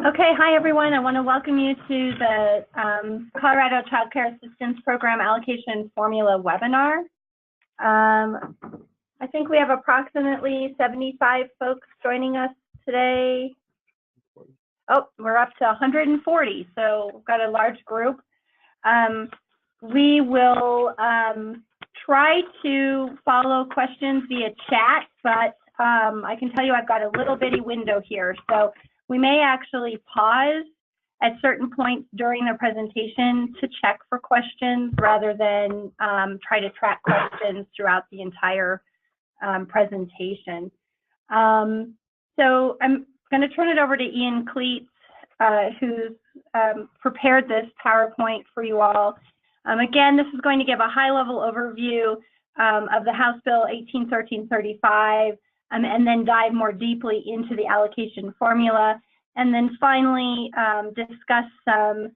Okay, hi everyone. I want to welcome you to the Colorado Child Care Assistance Program Allocation Formula webinar. I think we have approximately 75 folks joining us today. Oh, we're up to 140, so we've got a large group. We will try to follow questions via chat, but I can tell you I've got a little bitty window here. So we may actually pause at certain points during the presentation to check for questions rather than try to track questions throughout the entire presentation. So I'm going to turn it over to Ian Cleats, who's prepared this PowerPoint for you all. Again, this is going to give a high-level overview of the House Bill 181335, and then dive more deeply into the allocation formula, and then finally discuss some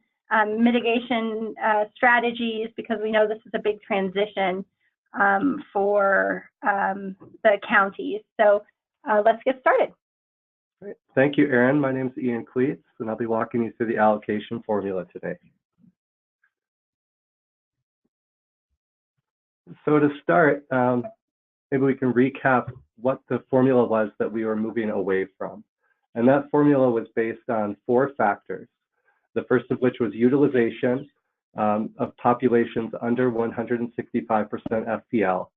mitigation strategies, because we know this is a big transition for the counties. So let's get started. Great. Thank you, Erin. My name is Ian Cleats, and I'll be walking you through the allocation formula today. So to start, maybe we can recap what the formula was that we were moving away from. And that formula was based on 4 factors. The first of which was utilization of populations under 165% FPL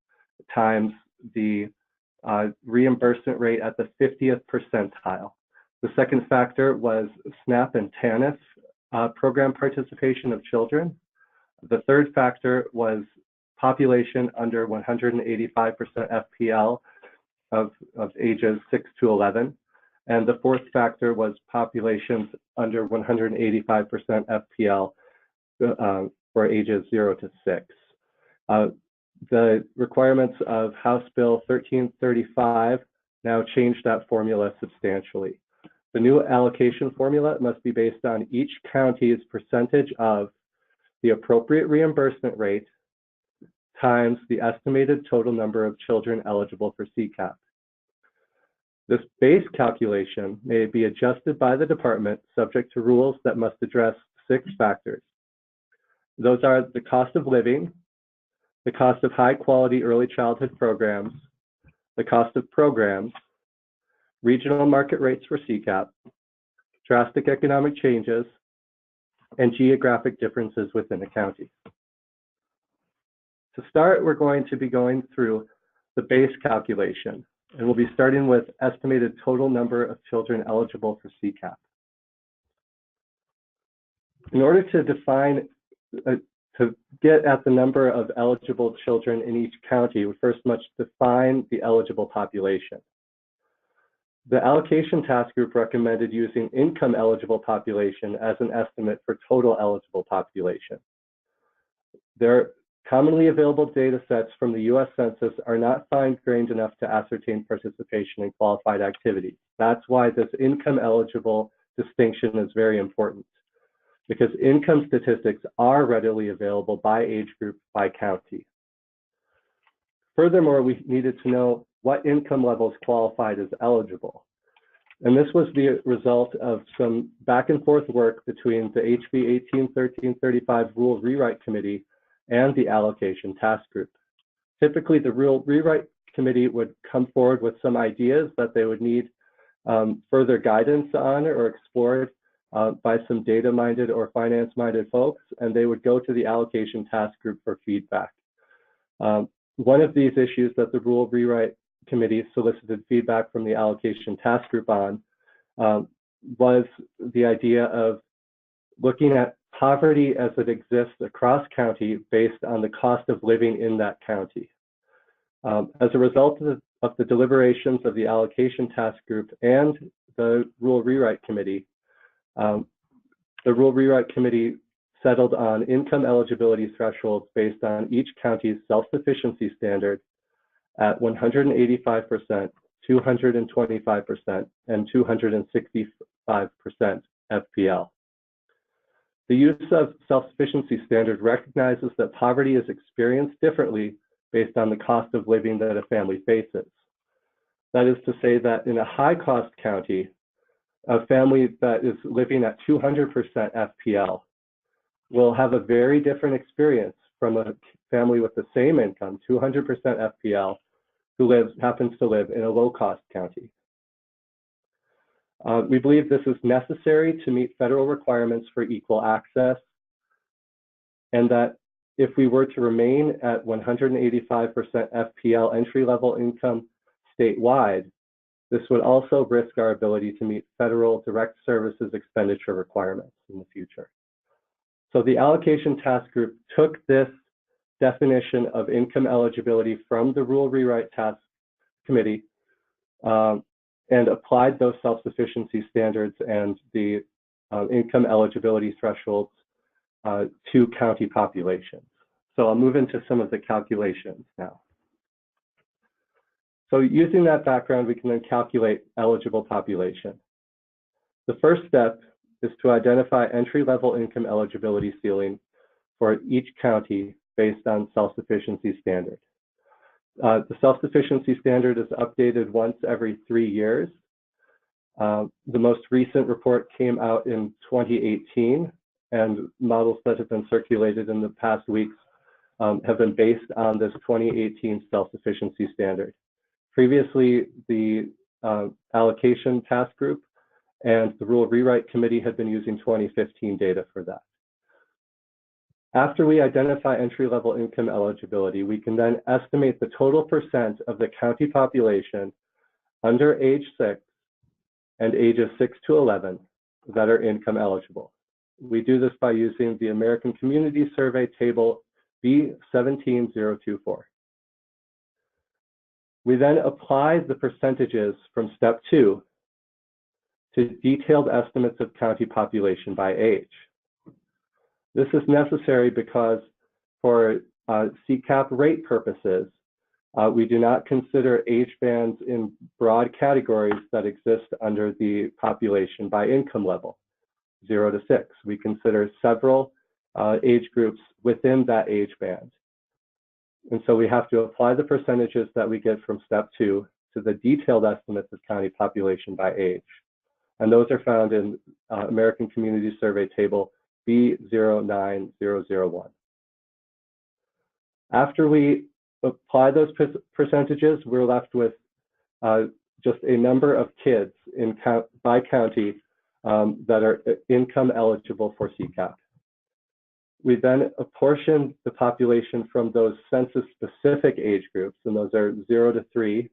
times the reimbursement rate at the 50th percentile. The second factor was SNAP and TANF program participation of children. The third factor was population under 185% FPL of ages 6 to 11. And the fourth factor was populations under 185% FPL for ages 0 to 6. The requirements of House Bill 1335 now changed that formula substantially. The new allocation formula must be based on each county's percentage of the appropriate reimbursement rate times the estimated total number of children eligible for CCCAP. This base calculation may be adjusted by the department subject to rules that must address 6 factors. Those are the cost of living, the cost of high quality early childhood programs, the cost of programs, regional market rates for CCCAP, drastic economic changes, and geographic differences within a county. To start, we're going to be going through the base calculation, and we'll be starting with estimated total number of children eligible for CCCAP. In order to define, to get at the number of eligible children in each county, we first must define the eligible population. The allocation task group recommended using income eligible population as an estimate for total eligible population. Their commonly available data sets from the US Census are not fine-grained enough to ascertain participation in qualified activities. That's why this income eligible distinction is very important, because income statistics are readily available by age group, by county. Furthermore, we needed to know what income levels qualified as eligible. And this was the result of some back and forth work between the HB 181335 Rule Rewrite Committee and the Allocation Task Group. Typically, the Rule Rewrite Committee would come forward with some ideas that they would need further guidance on or explored by some data-minded or finance-minded folks, and they would go to the Allocation Task Group for feedback. One of these issues that the Rule Rewrite Committee solicited feedback from the Allocation Task Group on was the idea of looking at poverty as it exists across county based on the cost of living in that county. As a result of the deliberations of the Allocation Task Group and the Rule Rewrite Committee, the Rule Rewrite Committee settled on income eligibility thresholds based on each county's self-sufficiency standard at 185%, 225%, and 265% FPL. The use of self-sufficiency standard recognizes that poverty is experienced differently based on the cost of living that a family faces. That is to say that in a high-cost county, a family that is living at 200% FPL will have a very different experience from a family with the same income, 200% FPL, who happens to live in a low-cost county. We believe this is necessary to meet federal requirements for equal access, and that if we were to remain at 185% FPL entry-level income statewide, this would also risk our ability to meet federal direct services expenditure requirements in the future. So the allocation task group took this definition of income eligibility from the Rule Rewrite Task Committee and applied those self-sufficiency standards and the income eligibility thresholds to county populations. So I'll move into some of the calculations now. So using that background, we can then calculate eligible population. The first step is to identify entry-level income eligibility ceiling for each county based on self-sufficiency standard. The self-sufficiency standard is updated once every 3 years. The most recent report came out in 2018, and models that have been circulated in the past weeks have been based on this 2018 self-sufficiency standard. Previously, the allocation task group and the Rule Rewrite Committee had been using 2015 data for that. After we identify entry-level income eligibility, we can then estimate the total percent of the county population under age 6 and ages 6 to 11 that are income eligible. We do this by using the American Community Survey table B17024. We then apply the percentages from step 2 to detailed estimates of county population by age. This is necessary because for CCAP rate purposes, we do not consider age bands in broad categories that exist under the population by income level, 0 to 6. We consider several age groups within that age band. And so we have to apply the percentages that we get from step 2 to the detailed estimates of county population by age. And those are found in American Community Survey table B09001. After we apply those percentages, we're left with just a number of kids by county that are income eligible for CCAP. We then apportion the population from those census-specific age groups, and those are 0 to 3,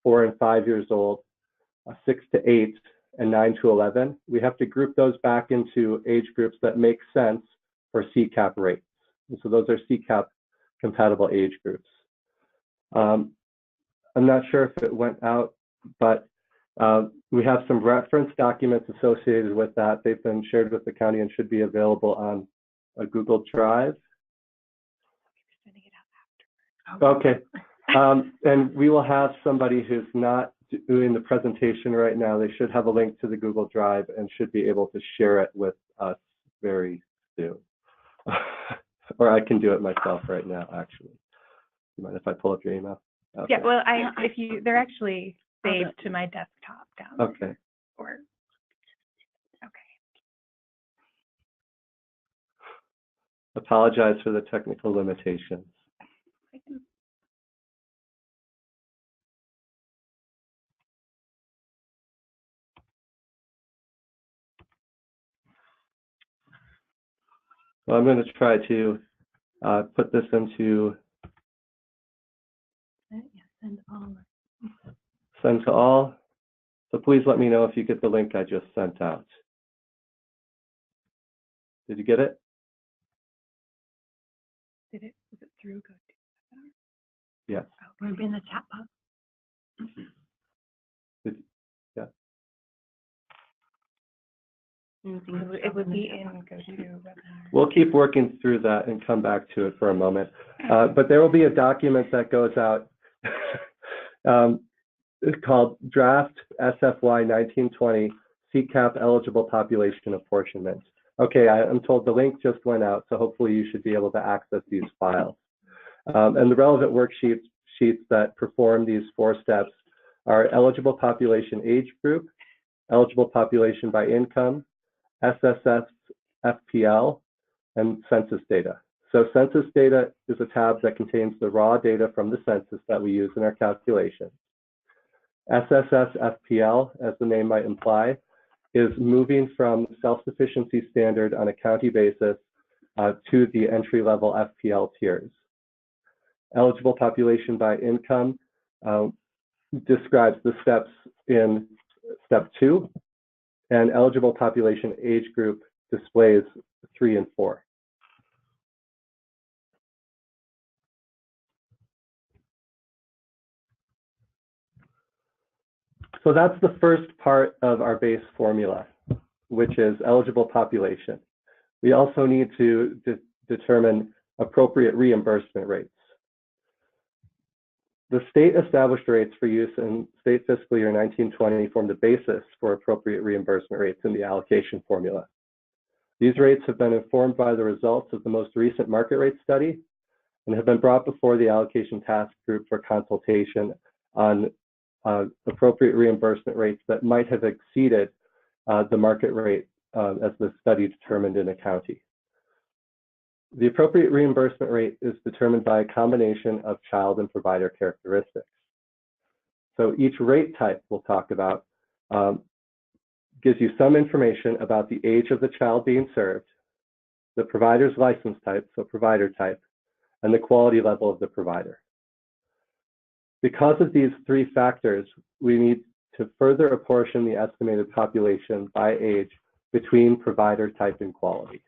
4 and 5 years old, 6 to 8, and 9 to 11. We have to group those back into age groups that make sense for CCAP rates. And so those are CCAP compatible age groups. I'm not sure if it went out, but we have some reference documents associated with that. They've been shared with the county and should be available on a Google Drive. Okay. And we will have somebody who's not doing the presentation right now. They should have a link to the Google Drive and should be able to share it with us very soon. Or I can do it myself right now, actually. You mind if I pull up your email? Okay. Yeah, well, they're actually saved to my desktop down there. Okay. Or, okay. Apologize for the technical limitations. Well, I'm going to try to put this into send to all. So please let me know if you get the link I just sent out. Did you get it? Was it through GoTo? Yes. Oh, we're in the chat box. Yeah. It would be in GoTo webinar. We'll keep working through that and come back to it for a moment. But there will be a document that goes out called Draft SFY 1920 CCAP Eligible Population Apportionment. Okay, I'm told the link just went out, so hopefully you should be able to access these files. And the relevant worksheets that perform these 4 steps are eligible population age group, eligible population by income, SSS FPL, and census data. So census data is a tab that contains the raw data from the census that we use in our calculation. SSS FPL, as the name might imply, is moving from self-sufficiency standard on a county basis to the entry-level FPL tiers. Eligible population by income describes the steps in step 2, and eligible population age group displays 3 and 4. So that's the first part of our base formula, which is eligible population. We also need to determine appropriate reimbursement rates. The state established rates for use in state fiscal year 1920 form the basis for appropriate reimbursement rates in the allocation formula. These rates have been informed by the results of the most recent market rate study and have been brought before the allocation task group for consultation on appropriate reimbursement rates that might have exceeded the market rate as the study determined in a county. The appropriate reimbursement rate is determined by a combination of child and provider characteristics. So each rate type we'll talk about gives you some information about the age of the child being served, the provider's license type, so provider type, and the quality level of the provider. Because of these 3 factors, we need to further apportion the estimated population by age between provider type and quality.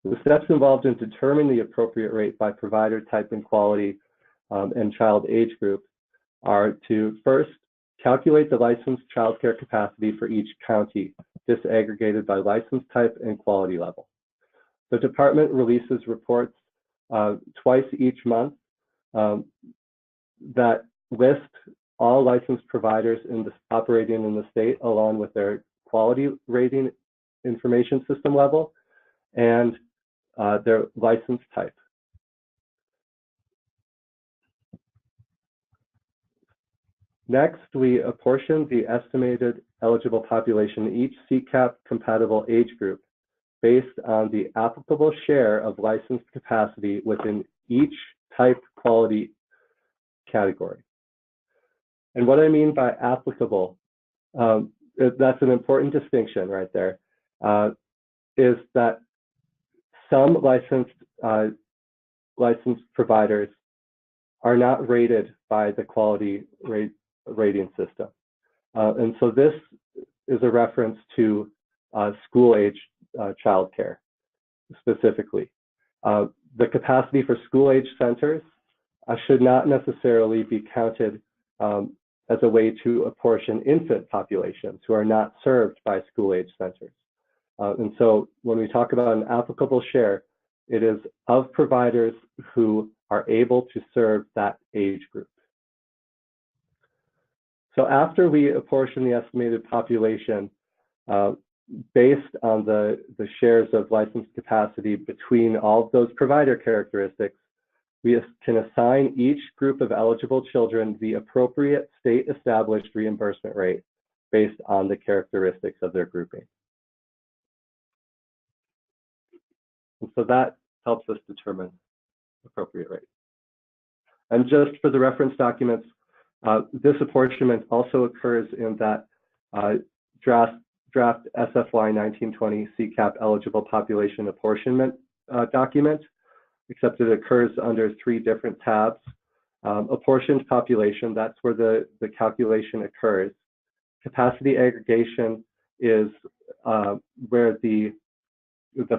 The steps involved in determining the appropriate rate by provider type and quality and child age group are to first calculate the licensed childcare capacity for each county, disaggregated by license type and quality level. The department releases reports twice each month that list all licensed providers operating in the state along with their quality rating information system level and their license type. Next, we apportion the estimated eligible population in each CCAP compatible age group based on the applicable share of licensed capacity within each type quality category. And what I mean by applicable, that's an important distinction right there, is that some licensed providers are not rated by the quality rating system. And so this is a reference to school age childcare specifically. The capacity for school age centers should not necessarily be counted as a way to apportion infant populations who are not served by school age centers. And so when we talk about an applicable share, it is of providers who are able to serve that age group. So after we apportion the estimated population based on the shares of licensed capacity between all of those provider characteristics, we can assign each group of eligible children the appropriate state-established reimbursement rate based on the characteristics of their grouping. And so that helps us determine appropriate rate. And just for the reference documents, this apportionment also occurs in that draft SFY 1920 CCAP eligible population apportionment document, except it occurs under 3 different tabs. Apportioned population, that's where the calculation occurs. Capacity aggregation is where the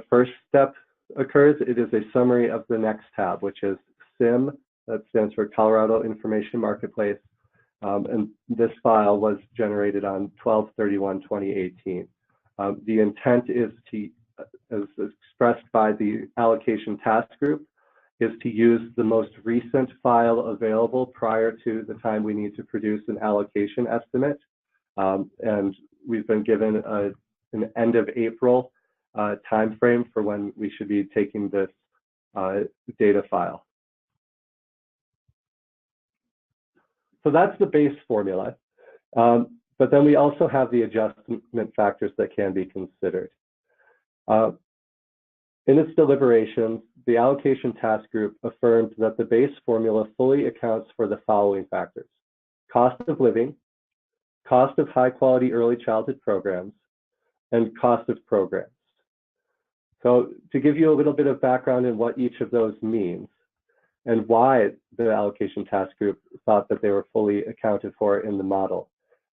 first step occurs. It is a summary of the next tab, which is SIM, that stands for Colorado Information Marketplace. And this file was generated on 12/31/2018. The intent is to, as expressed by the allocation task group, is to use the most recent file available prior to the time we need to produce an allocation estimate. And we've been given an end of April timeframe for when we should be taking this data file. So that's the base formula. But then we also have the adjustment factors that can be considered. In its deliberations, the allocation task group affirmed that the base formula fully accounts for the following factors: cost of living, cost of high-quality early childhood programs, and cost of programs. So to give you a little bit of background in what each of those means and why the allocation task group thought that they were fully accounted for in the model,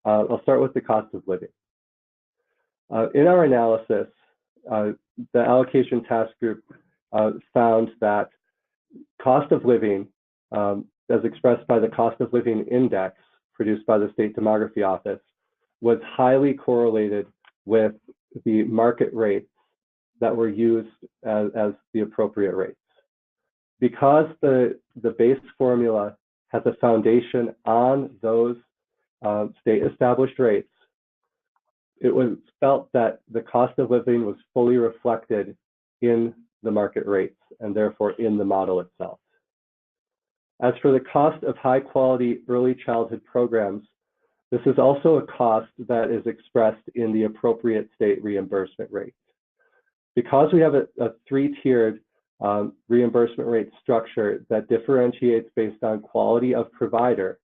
I'll start with the cost of living. In our analysis, the allocation task group found that cost of living, as expressed by the cost of living index produced by the State Demography Office, was highly correlated with the market rates that were used as the appropriate rates. Because the base formula has a foundation on those state established rates, it was felt that the cost of living was fully reflected in the market rates and therefore in the model itself. As for the cost of high quality early childhood programs, this is also a cost that is expressed in the appropriate state reimbursement rate. Because we have a three-tiered reimbursement rate structure that differentiates based on quality of provider,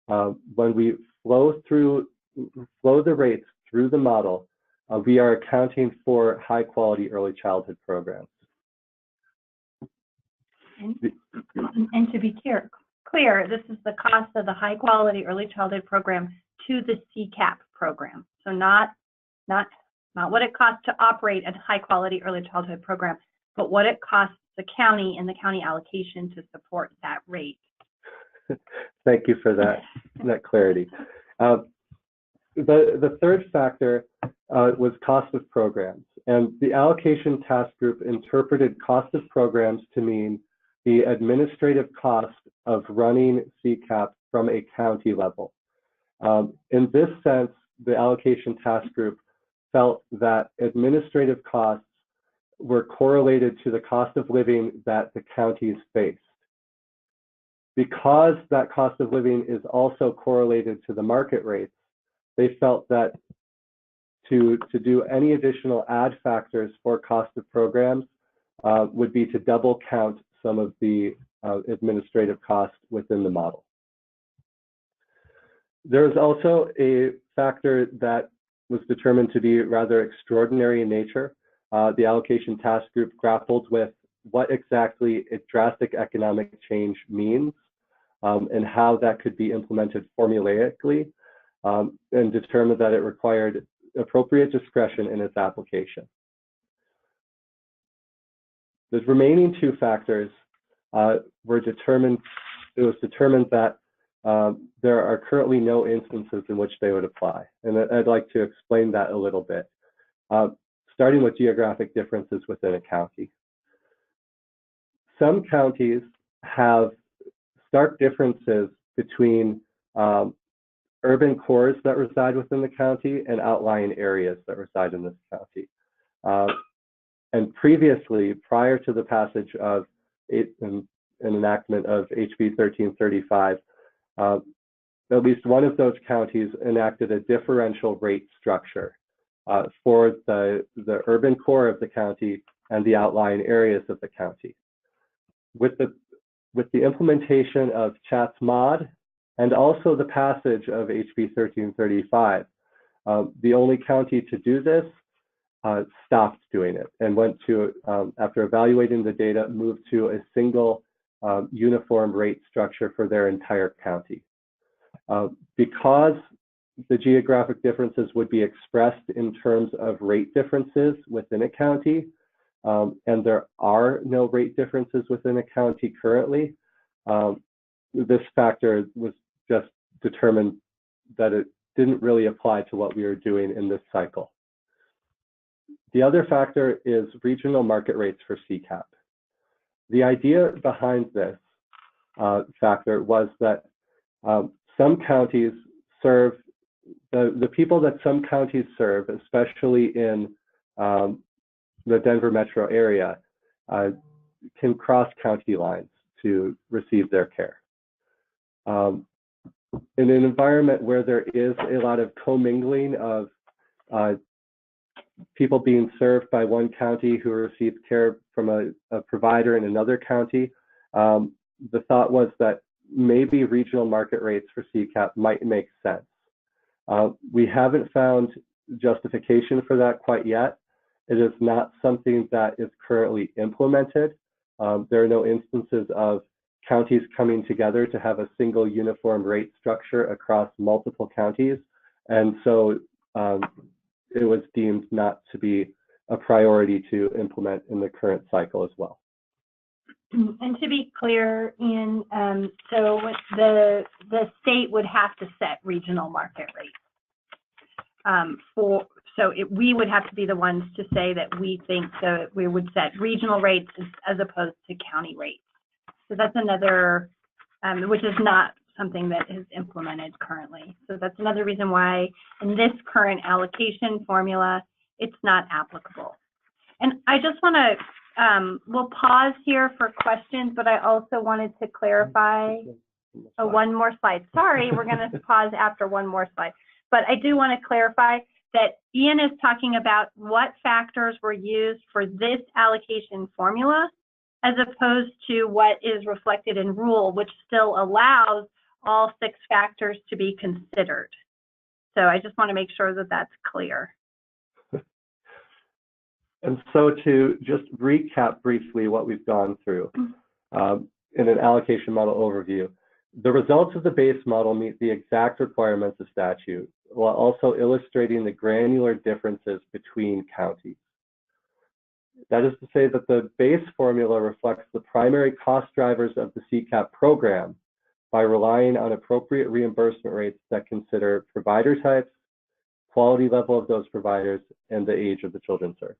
when we flow the rates through the model, we are accounting for high quality early childhood programs. And to be clear, this is the cost of the high quality early childhood program to the CCCAP program. So not what it costs to operate a high quality early childhood program, but what it costs the county and the county allocation to support that rate. Thank you for that clarity. The third factor was cost of programs, and the allocation task group interpreted cost of programs to mean the administrative cost of running CCAP from a county level. In this sense, the allocation task group felt that administrative costs were correlated to the cost of living that the counties faced. Because that cost of living is also correlated to the market rates, they felt that to do any additional add factors for cost of programs would be to double count some of the administrative costs within the model. There is also a factor that was determined to be rather extraordinary in nature. The allocation task group grappled with what exactly a drastic economic change means and how that could be implemented formulaically, and determined that it required appropriate discretion in its application. The remaining two factors were determined. It was determined that there are currently no instances in which they would apply, and I'd like to explain that a little bit. Starting with geographic differences within a county. Some counties have stark differences between urban cores that reside within the county and outlying areas that reside in this county. And previously, prior to the passage of an enactment of HB 1335, at least one of those counties enacted a differential rate structure for the urban core of the county and the outlying areas of the county. With the implementation of Chat's Mod and also the passage of HB 1335, the only county to do this stopped doing it and went to, after evaluating the data, moved to a single uniform rate structure for their entire county. Because the geographic differences would be expressed in terms of rate differences within a county, and there are no rate differences within a county currently, this factor was just determined that it didn't really apply to what we were doing in this cycle. The other factor is regional market rates for CCAP. The idea behind this factor was that some counties serve, the people that some counties serve, especially in the Denver metro area, can cross county lines to receive their care. in an environment where there is a lot of commingling of people being served by one county who receive care from a provider in another county, the thought was that maybe regional market rates for CCAP might make sense. We haven't found justification for that quite yet. It is not something that is currently implemented. There are no instances of counties coming together to have a single uniform rate structure across multiple counties. And so it was deemed not to be a priority to implement in the current cycle as well. And to be clear, Ian, so the state would have to set regional market rates. We would have to be the ones to say that we think that we would set regional rates as opposed to county rates. So that's another, which is not something that is implemented currently. So that's another reason why in this current allocation formula, it's not applicable. And I just want to, we'll pause here for questions, but I also wanted to clarify one more slide. Sorry, we're going to pause after one more slide. But I do want to clarify that Ian is talking about what factors were used for this allocation formula, as opposed to what is reflected in rule, which still allows all 6 factors to be considered. So I just want to make sure that that's clear. And so to just recap briefly what we've gone through in an allocation model overview, the results of the base model meet the exact requirements of statute, while also illustrating the granular differences between counties. That is to say that the base formula reflects the primary cost drivers of the CCAP program by relying on appropriate reimbursement rates that consider provider types, quality level of those providers, and the age of the children served.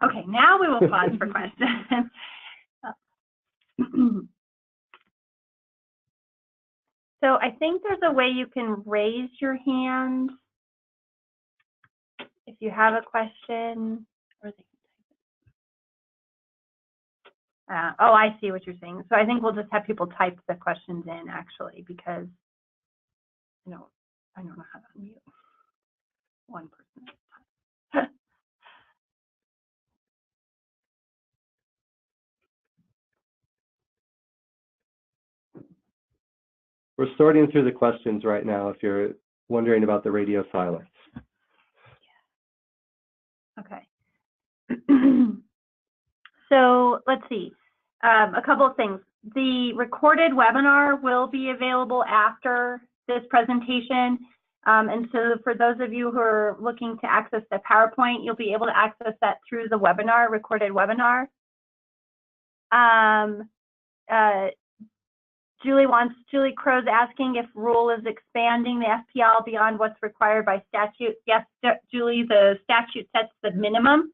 Okay, now we will pause for questions. So I think there's a way you can raise your hand if you have a question. Oh, I see what you're saying. So I think we'll just have people type the questions in, actually, because I don't know how to unmute one person. We're sorting through the questions right now if you're wondering about the radio silence. Okay. So let's see. A couple of things. The recorded webinar will be available after this presentation. And so for those of you who are looking to access the PowerPoint, you'll be able to access that through the webinar, recorded webinar. Julie Crow's asking if rule is expanding the FPL beyond what's required by statute. Yes, Julie, the statute sets the minimum.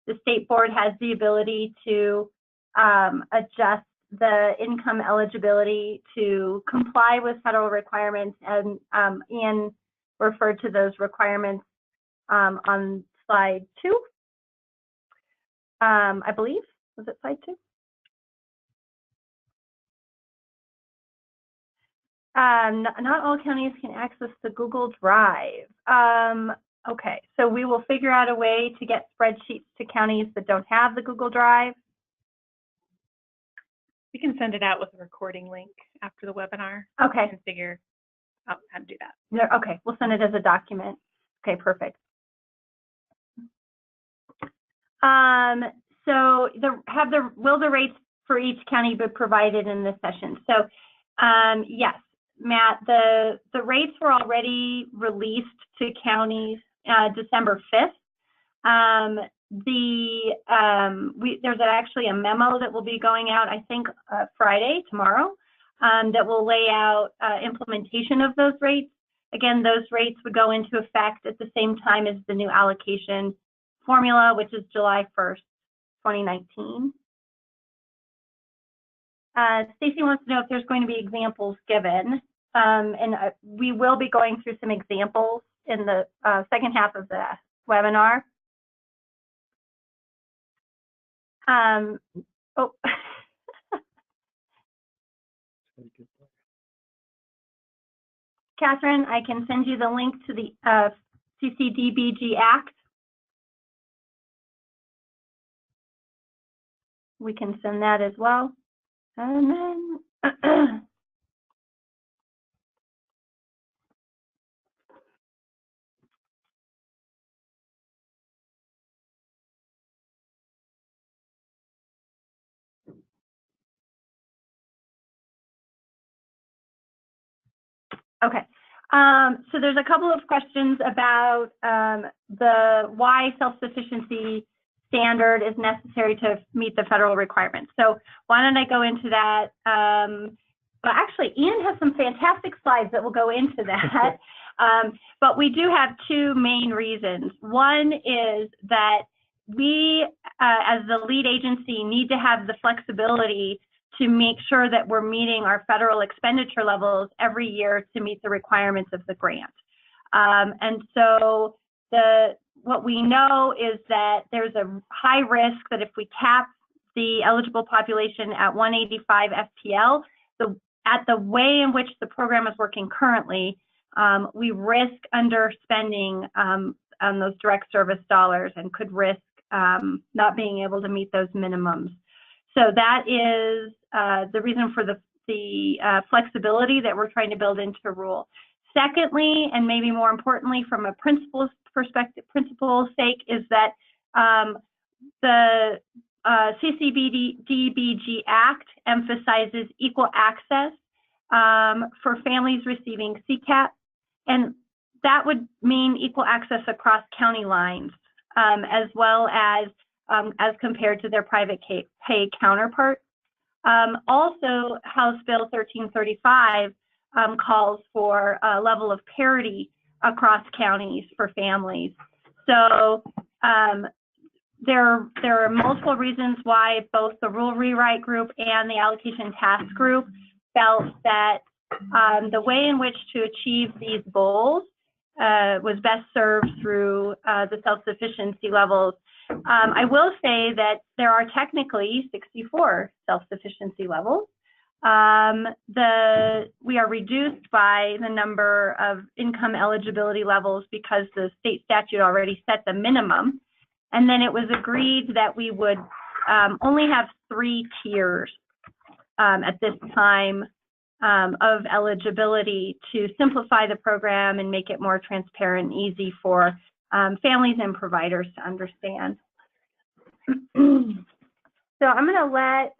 The state board has the ability to adjust the income eligibility to comply with federal requirements, and Ian referred to those requirements on slide 2. I believe, was it slide 2? Not all counties can access the Google Drive. Okay, so we will figure out a way to get spreadsheets to counties that don't have the Google Drive. We can send it out with a recording link after the webinar. Okay. And figure out how to do that. Yeah, okay, we'll send it as a document. Okay, perfect. So will the rates for each county be provided in this session? So yes, Matt, the rates were already released to counties December 5th. There's actually a memo that will be going out, I think, Friday, tomorrow, that will lay out implementation of those rates. Again, those rates would go into effect at the same time as the new allocation formula, which is July 1st, 2019. Stacy wants to know if there's going to be examples given, and we will be going through some examples in the second half of the webinar. Oh. Catherine, I can send you the link to the CCDBG Act. We can send that as well. And then okay. So there's a couple of questions about the why self-sufficiency standard is necessary to meet the federal requirements. So why don't I go into that? Well, actually, Ian has some fantastic slides that will go into that. But we do have two main reasons. One is that we, as the lead agency, need to have the flexibility to make sure that we're meeting our federal expenditure levels every year to meet the requirements of the grant. And so what we know is that there's a high risk that if we cap the eligible population at 185 FPL, at the way in which the program is working currently, we risk underspending on those direct service dollars and could risk not being able to meet those minimums. So that is the reason for the flexibility that we're trying to build into the rule. Secondly, and maybe more importantly from a principal's sake, is that the CCDBG Act emphasizes equal access for families receiving CCAP, and that would mean equal access across county lines, as well as compared to their private pay counterparts. Also, House Bill 1335 calls for a level of parity across counties for families. So there are multiple reasons why both the Rule Rewrite Group and the Allocation Task Group felt that the way in which to achieve these goals was best served through the self-sufficiency levels. I will say that there are technically 64 self-sufficiency levels. We are reduced by the number of income eligibility levels because the state statute already set the minimum. And then it was agreed that we would only have 3 tiers at this time of eligibility to simplify the program and make it more transparent and easy for families and providers to understand. So I'm going to let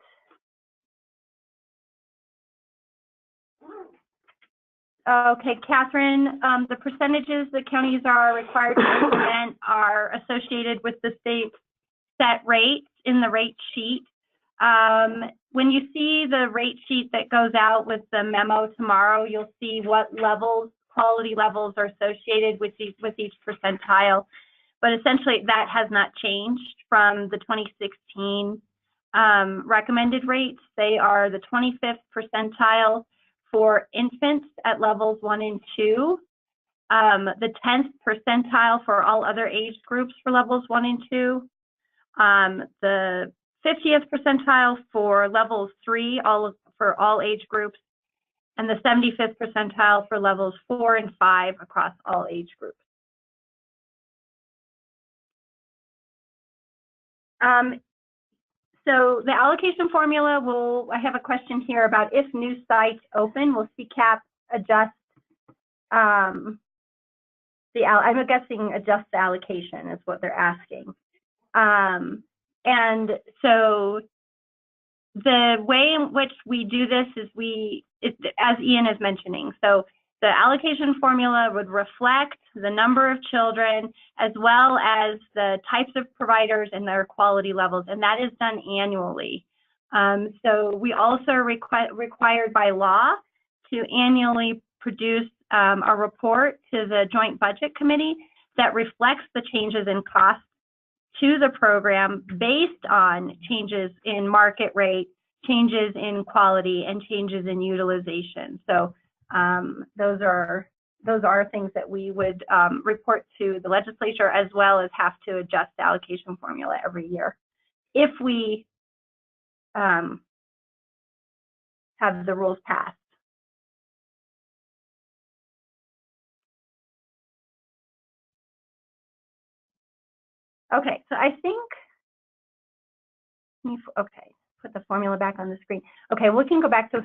okay, Catherine, the percentages that counties are required to implement are associated with the state set rates in the rate sheet. When you see the rate sheet that goes out with the memo tomorrow, you'll see what levels, quality levels are associated with each percentile. But essentially that has not changed from the 2016 recommended rates. They are the 25th percentile for infants at levels 1 and 2, the 10th percentile for all other age groups for levels 1 and 2, the 50th percentile for levels 3 for all age groups, and the 75th percentile for levels 4 and 5 across all age groups. So the allocation formula I have a question here about if new sites open, will CCAP adjust I'm guessing adjust the allocation is what they're asking. And so the way in which we do this is as Ian is mentioning, so the allocation formula would reflect the number of children as well as the types of providers and their quality levels, and that is done annually. So we also are required by law to annually produce a report to the Joint Budget Committee that reflects the changes in cost to the program based on changes in market rate, changes in quality, and changes in utilization. So those are things that we would report to the legislature, as well as have to adjust the allocation formula every year if we have the rules passed. Okay, so I think, okay, put the formula back on the screen. Okay, we can go back to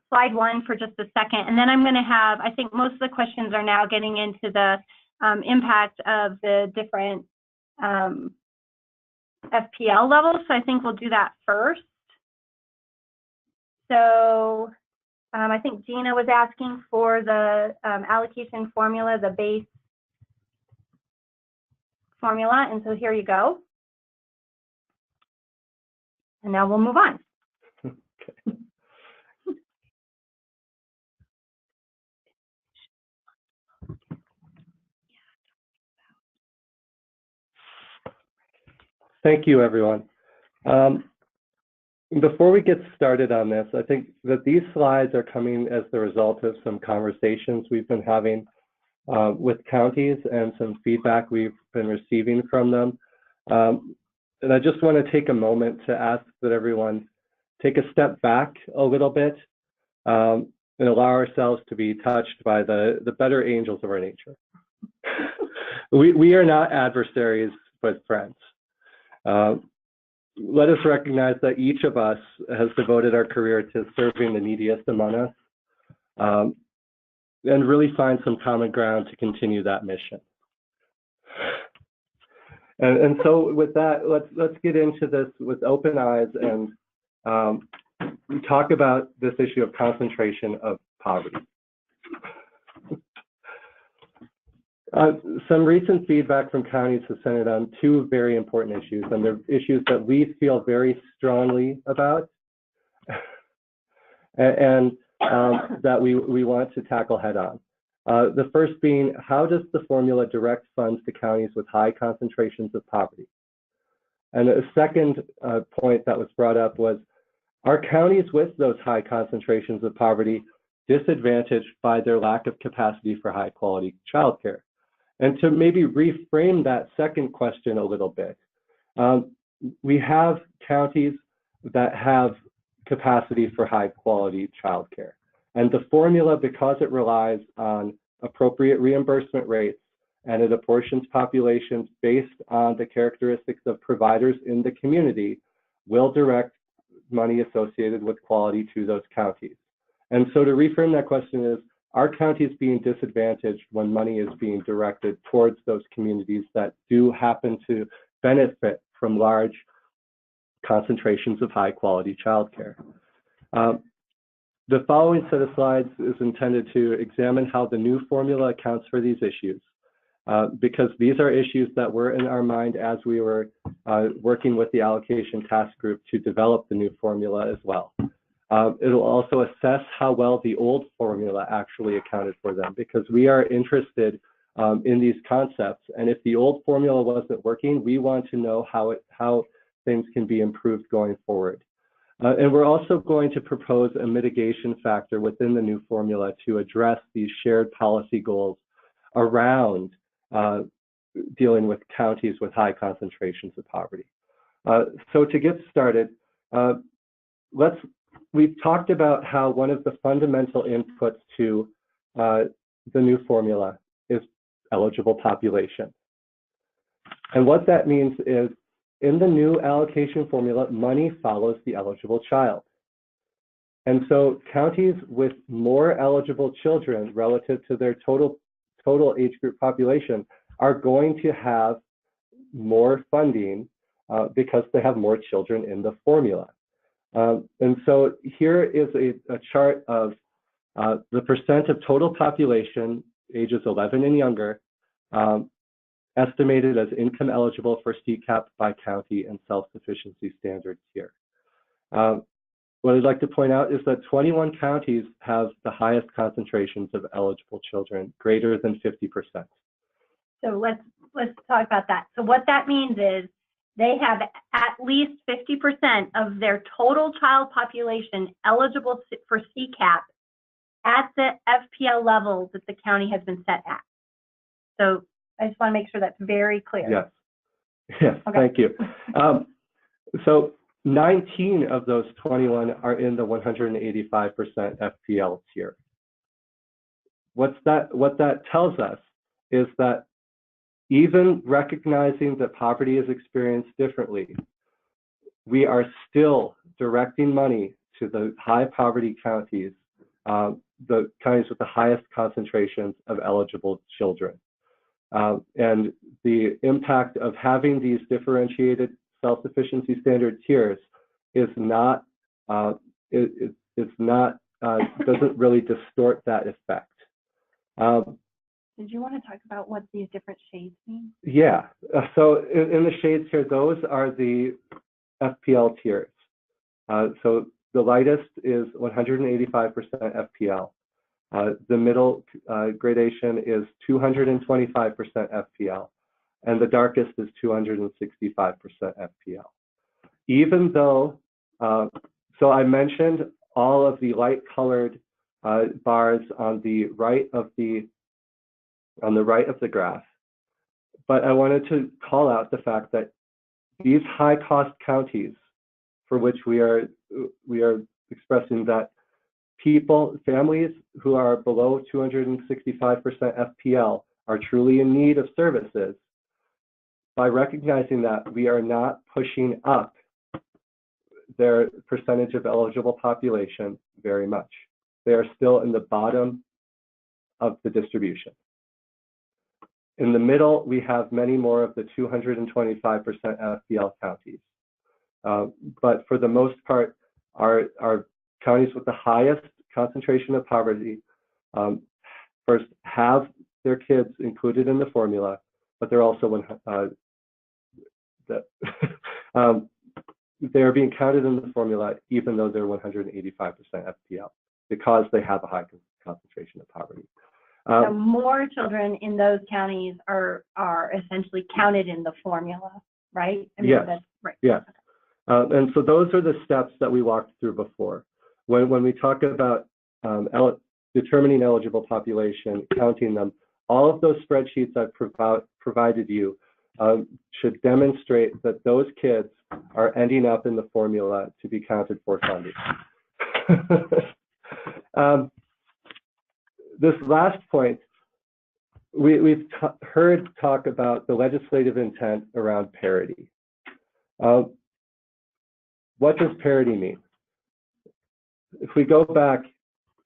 slide 1 for just a second, and then I'm going to have, I think most of the questions are now getting into the impact of the different FPL levels, so I think we'll do that first. So I think Gina was asking for the allocation formula, the base formula, and so here you go. And now we'll move on. Okay. Thank you, everyone. Before we get started on this, I think that these slides are coming as the result of some conversations we've been having with counties and some feedback we've been receiving from them. And I just want to take a moment to ask that everyone take a step back a little bit and allow ourselves to be touched by the better angels of our nature. We are not adversaries, but friends. Let us recognize that each of us has devoted our career to serving the neediest among us, and really find some common ground to continue that mission. And so with that, let's get into this with open eyes and talk about this issue of concentration of poverty. Some recent feedback from counties has centered on two very important issues, and they're issues that we feel very strongly about and that we want to tackle head on. The first being, how does the formula direct funds to counties with high concentrations of poverty? And a second point that was brought up was, are counties with those high concentrations of poverty disadvantaged by their lack of capacity for high quality childcare? And to maybe reframe that second question a little bit, we have counties that have capacity for high quality childcare. And the formula, because it relies on appropriate reimbursement rates and it apportions populations based on the characteristics of providers in the community, will direct money associated with quality to those counties. And so to reframe that question is, are counties being disadvantaged when money is being directed towards those communities that do happen to benefit from large concentrations of high quality childcare? The following set of slides is intended to examine how the new formula accounts for these issues, because these are issues that were in our mind as we were working with the allocation task group to develop the new formula as well. It'll also assess how well the old formula actually accounted for them, because we are interested in these concepts. And if the old formula wasn't working, we want to know how things can be improved going forward. And we're also going to propose a mitigation factor within the new formula to address these shared policy goals around dealing with counties with high concentrations of poverty. So to get started, we've talked about how one of the fundamental inputs to the new formula is eligible population. And what that means is, in the new allocation formula, money follows the eligible child. And so counties with more eligible children relative to their total age group population are going to have more funding because they have more children in the formula. And so here is a chart of the percent of total population, ages 11 and younger, estimated as income eligible for CCAP by county and self-sufficiency standards here. What I'd like to point out is that 21 counties have the highest concentrations of eligible children, greater than 50%. So let's talk about that. So what that means is they have at least 50% of their total child population eligible for CCAP at the FPL level that the county has been set at. So I just want to make sure that's very clear. Yes, yes, okay. Thank you. So 19 of those 21 are in the 185% FPL tier. What that tells us is that even recognizing that poverty is experienced differently, we are still directing money to the high poverty counties, the counties with the highest concentrations of eligible children. And the impact of having these differentiated self-sufficiency standard tiers is not, doesn't really distort that effect. Did you want to talk about what these different shades mean? Yeah, so in the shades here, those are the FPL tiers. So the lightest is 185% FPL. The middle gradation is 225% FPL, and the darkest is 265% FPL. Even though, so I mentioned all of the light colored bars on the right of the graph, but I wanted to call out the fact that these high cost counties for which we are expressing that families who are below 265% FPL are truly in need of services, by recognizing that we are not pushing up their percentage of eligible population very much. They are still in the bottom of the distribution. In the middle, we have many more of the 225% FPL counties. But for the most part, our counties with the highest concentration of poverty first have their kids included in the formula, but they're also they're being counted in the formula even though they're 185% FPL because they have a high concentration of poverty. So more children in those counties are essentially counted in the formula, right? I mean, yes. That's right. Yes. And so those are the steps that we walked through before. When we talk about determining eligible population, counting them, all of those spreadsheets I've provided you should demonstrate that those kids are ending up in the formula to be counted for funding. This last point, we've heard talk about the legislative intent around parity. What does parity mean? If we go back,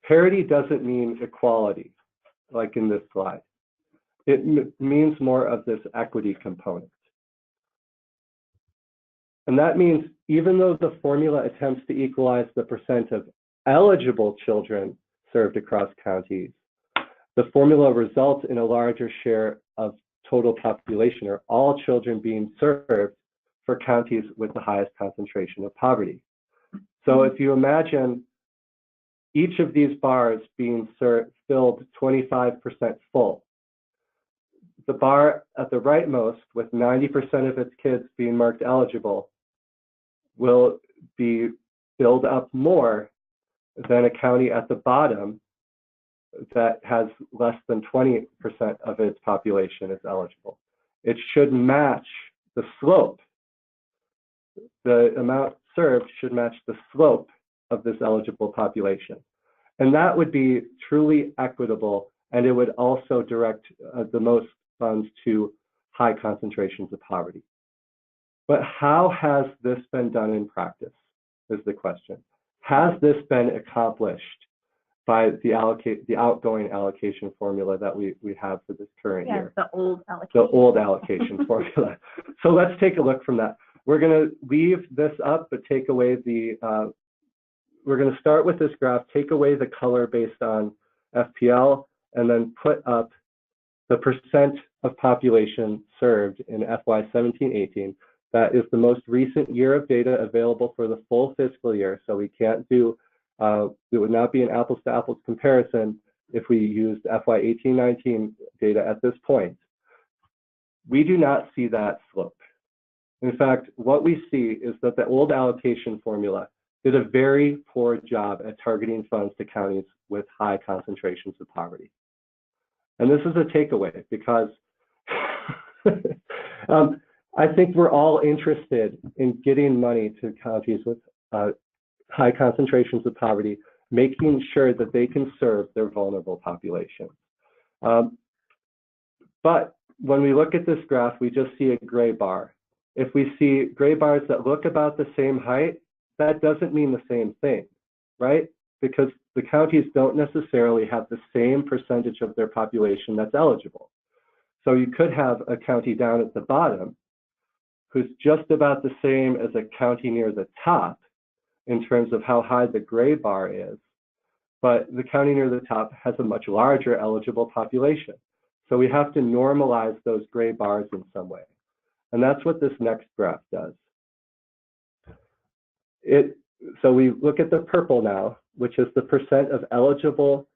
parity doesn't mean equality, like in this slide. It means more of this equity component. And that means even though the formula attempts to equalize the percent of eligible children served across counties, the formula results in a larger share of total population, or all children being served for counties with the highest concentration of poverty. So if you imagine each of these bars being filled 25% full, the bar at the rightmost with 90% of its kids being marked eligible will be filled up more than a county at the bottom that has less than 20% of its population is eligible. It should match the slope. The amount served should match the slope of this eligible population. And that would be truly equitable, and it would also direct the most funds to high concentrations of poverty. But how has this been done in practice, is the question. Has this been accomplished by the outgoing allocation formula that we have for this current year? The old allocation. The old allocation formula. So let's take a look from that. We're going to leave this up, but take away the, we're going to start with this graph, take away the color based on FPL, and then put up the percent of population served in FY 17-18. That is the most recent year of data available for the full fiscal year. So we can't do, it would not be an apples to apples comparison if we used FY 18-19 data at this point. We do not see that slope. In fact, what we see is that the old allocation formula did a very poor job at targeting funds to counties with high concentrations of poverty. And this is a takeaway because I think we're all interested in getting money to counties with high concentrations of poverty, making sure that they can serve their vulnerable population. But when we look at this graph, we just see a gray bar. If we see gray bars that look about the same height, that doesn't mean the same thing, right? Because the counties don't necessarily have the same percentage of their population that's eligible. So you could have a county down at the bottom who's just about the same as a county near the top in terms of how high the gray bar is, but the county near the top has a much larger eligible population. So we have to normalize those gray bars in some way. And that's what this next graph does. So we look at the purple now, which is the percent of eligible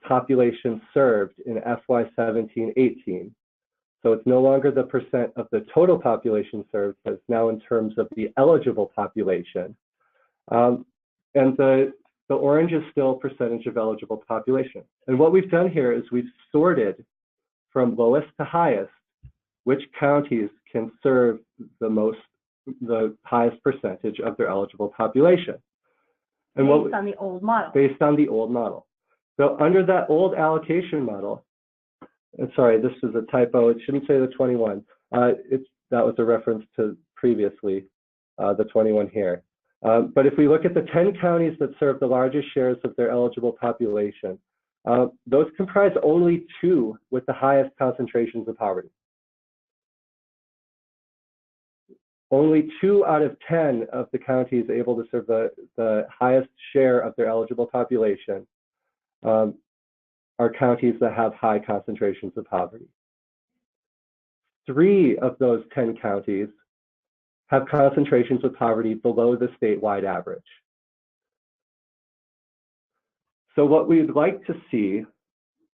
population served in FY17-18. So it's no longer the percent of the total population served, but it's now in terms of the eligible population. And the orange is still percentage of eligible population. And what we've done here is we've sorted from lowest to highest which counties can serve the highest percentage of their eligible population. And based on the old model. Based on the old model. So under that old allocation model, and sorry, this is a typo. It shouldn't say the 21. That was a reference to previously, the 21 here. But if we look at the 10 counties that serve the largest shares of their eligible population, those comprise only 2 with the highest concentrations of poverty. Only 2 out of 10 of the counties able to serve the highest share of their eligible population are counties that have high concentrations of poverty. 3 of those 10 counties have concentrations of poverty below the statewide average. So what we'd like to see,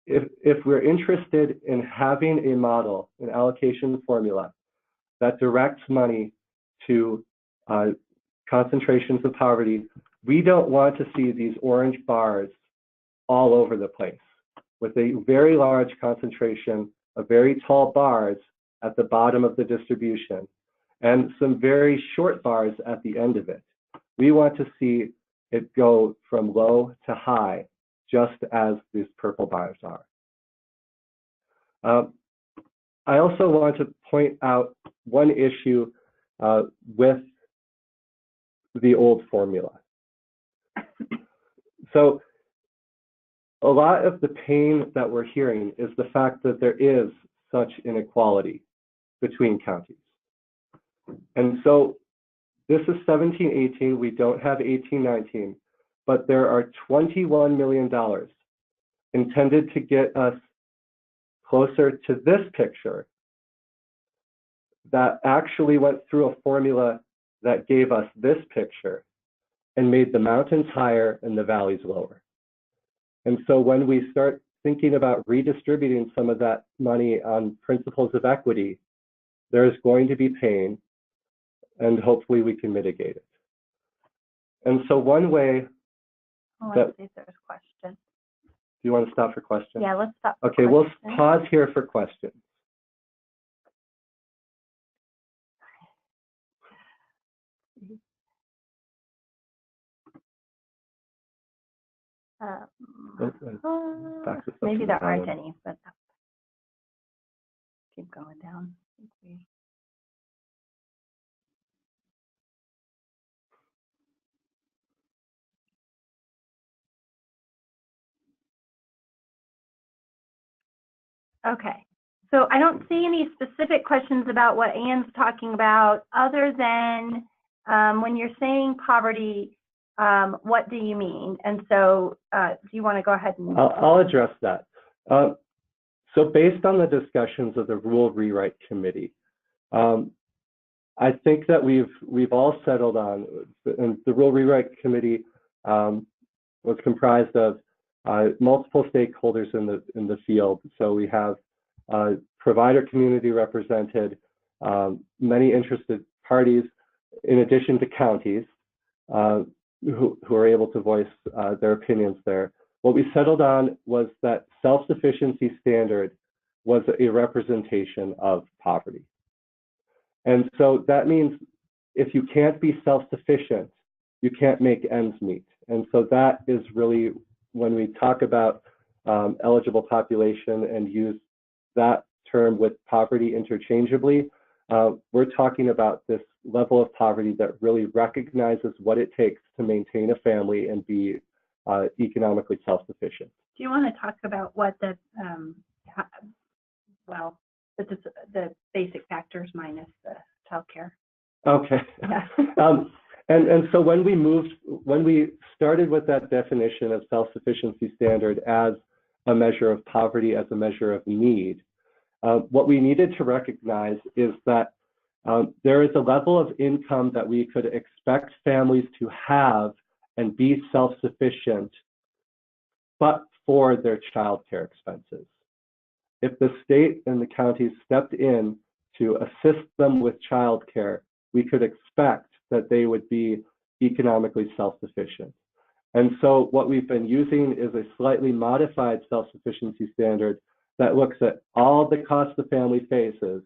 if we're interested in having a model, an allocation formula that directs money to concentrations of poverty, we don't want to see these orange bars all over the place with a very large concentration of very tall bars at the bottom of the distribution and some very short bars at the end of it. We want to see it go from low to high, just as these purple bars are. I also want to point out one issue with the old formula. So a lot of the pain that we're hearing is the fact that there is such inequality between counties. And so this is 17-18, we don't have 18-19, but there are $21 million intended to get us closer to this picture that actually went through a formula that gave us this picture and made the mountains higher and the valleys lower. And so when we start thinking about redistributing some of that money on principles of equity, there's going to be pain, and hopefully we can mitigate it. And so one way Let's see if there's a question. Do you want to stop for questions? Yeah, let's stop for Okay, questions. we'll pause here for questions. Maybe there aren't any, but keep going down. Okay, so I don't see any specific questions about what Anne's talking about, other than when you're saying poverty, what do you mean? And so do you want to go ahead and... I'll address that. So based on the discussions of the Rule Rewrite Committee, I think that we've all settled on, and the Rule Rewrite Committee was comprised of multiple stakeholders in the field. So we have provider community represented, many interested parties, in addition to counties who are able to voice their opinions there. What we settled on was that self-sufficiency standard was a representation of poverty. And so that means if you can't be self-sufficient, you can't make ends meet. And so that is really when we talk about eligible population and use that term with poverty interchangeably. We're talking about this level of poverty that really recognizes what it takes to maintain a family and be economically self-sufficient. Do you want to talk about what the basic factors minus the childcare? Okay. Yeah. And so when we started with that definition of self-sufficiency standard as a measure of poverty, as a measure of need, what we needed to recognize is that there is a level of income that we could expect families to have and be self-sufficient, but for their childcare expenses. If the state and the counties stepped in to assist them with childcare, we could expect that they would be economically self-sufficient. And so what we've been using is a slightly modified self-sufficiency standard that looks at all the costs the family faces,